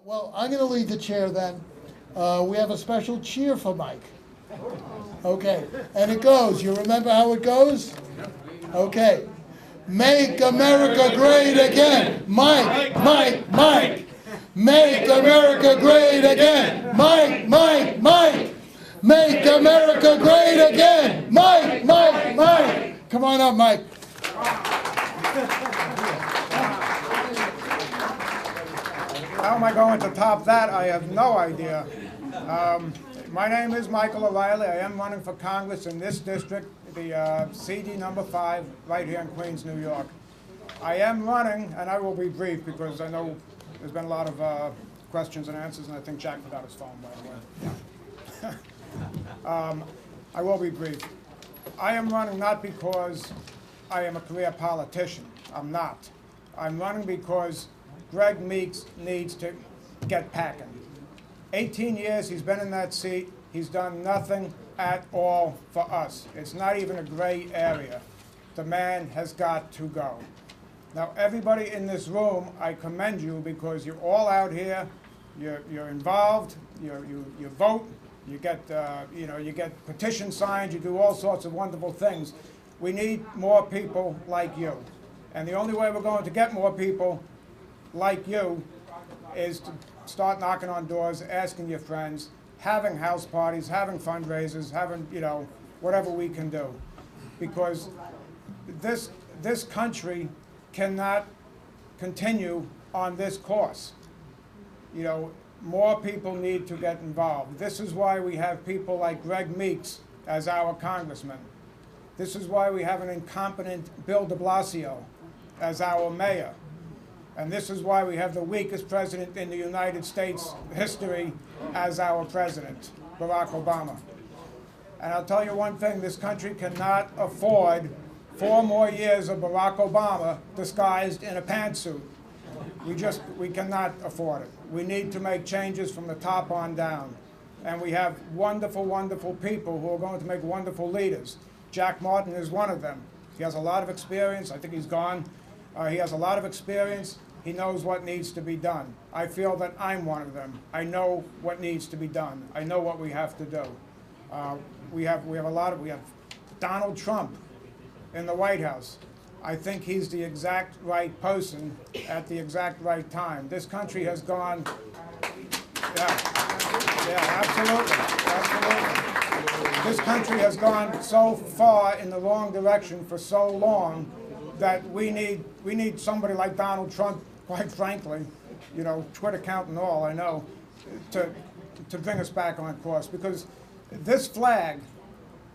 Well, I'm going to lead the chair then. We have a special cheer for Mike. Okay, and it goes. You remember how it goes? Okay. Make America great again. Mike, Mike, Mike. Make America great again. Mike, Mike, Mike. Make America great again. Mike, Mike, Mike. Come on up, Mike. How am I going to top that? I have no idea. My name is Michael O'Reilly. I am running for Congress in this district, the CD number 5, right here in Queens, New York. I am running, and I will be brief because I know there's been a lot of questions and answers, and I think Jack forgot his phone, by the way. I will be brief. I am running not because I am a career politician. I'm not. I'm running because Greg Meeks needs to get packing. 18 years he's been in that seat. He's done nothing at all for us. It's not even a gray area. The man has got to go. Now, everybody in this room, I commend you because you're all out here. You're involved. You vote. You get you get petition signed. You do all sorts of wonderful things. We need more people like you, and the only way we're going to get more people like you is to start knocking on doors, asking your friends, having house parties, having fundraisers, having, whatever we can do. Because this country cannot continue on this course. More people need to get involved. This is why we have people like Greg Meeks as our congressman. This is why we have an incompetent Bill de Blasio as our mayor. And this is why we have the weakest president in the United States history as our president, Barack Obama. And I'll tell you one thing, this country cannot afford 4 more years of Barack Obama disguised in a pantsuit. We cannot afford it. We need to make changes from the top on down. And we have wonderful, wonderful people who are going to make wonderful leaders. Jack Martin is one of them. He has a lot of experience. I think he's gone. He has a lot of experience. He knows what needs to be done. I feel that I'm one of them. I know what needs to be done. I know what we have to do. We have Donald Trump in the White House. I think he's the exact right person at the exact right time. This country has gone, absolutely. This country has gone so far in the wrong direction for so long that we need somebody like Donald Trump, quite frankly, Twitter account and all, I know, to bring us back on course. Because this flag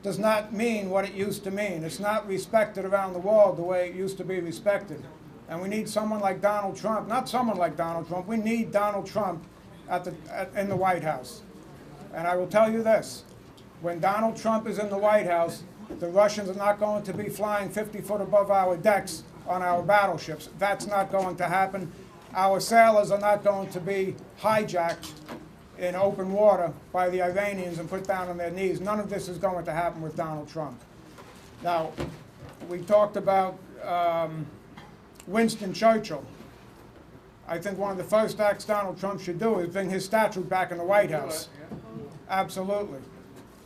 does not mean what it used to mean. It's not respected around the world the way it used to be respected. And we need someone like Donald Trump, not someone like Donald Trump, we need Donald Trump in the White House. And I will tell you this, when Donald Trump is in the White House, the Russians are not going to be flying 50 foot above our decks on our battleships. That's not going to happen. Our sailors are not going to be hijacked in open water by the Iranians and put down on their knees. None of this is going to happen with Donald Trump. Now, we talked about Winston Churchill. I think one of the first acts Donald Trump should do is bring his statue back in the White House. Absolutely.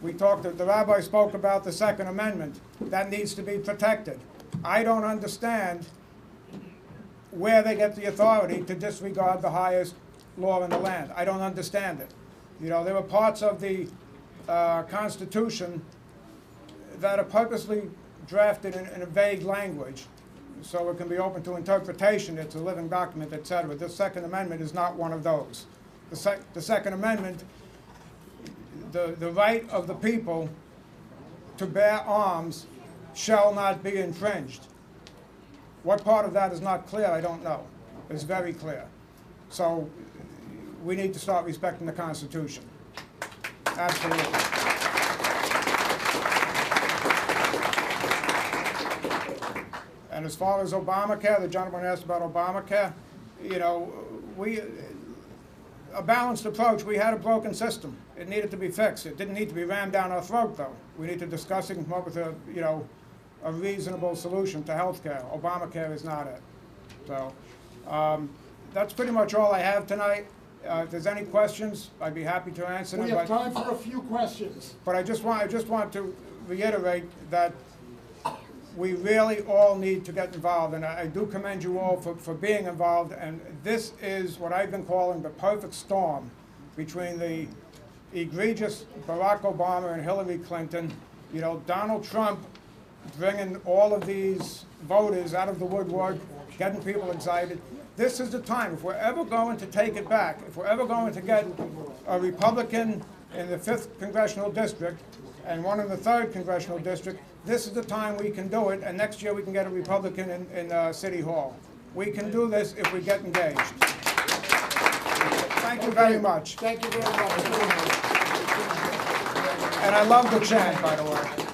The rabbi spoke about the Second Amendment. That needs to be protected. I don't understand where they get the authority to disregard the highest law in the land. I don't understand it. There were parts of the Constitution that are purposely drafted in a vague language so it can be open to interpretation. It's a living document, etc. The Second Amendment is not one of those. The Second Amendment, the right of the people to bear arms shall not be infringed. What part of that is not clear, I don't know. It's very clear. So we need to start respecting the Constitution. Absolutely. And as far as Obamacare, the gentleman asked about Obamacare, a balanced approach. We had a broken system. It needed to be fixed. It didn't need to be rammed down our throat, though. We need to discuss it and come up with a reasonable solution to health care. Obamacare is not it. So that's pretty much all I have tonight. If there's any questions, I'd be happy to answer them. We have time for a few questions. But I just want to reiterate that we really all need to get involved, and I do commend you all for being involved. And this is what I've been calling the perfect storm between the egregious Barack Obama and Hillary Clinton. You know, Donald Trump bringing all of these voters out of the woodwork, getting people excited. This is the time. If we're ever going to take it back, if we're ever going to get a Republican in the 5th Congressional District and one in the 3rd Congressional District, this is the time we can do it, and next year we can get a Republican in City Hall. We can do this if we get engaged. Thank you very much. Thank you very much. And I love the chant, by the way.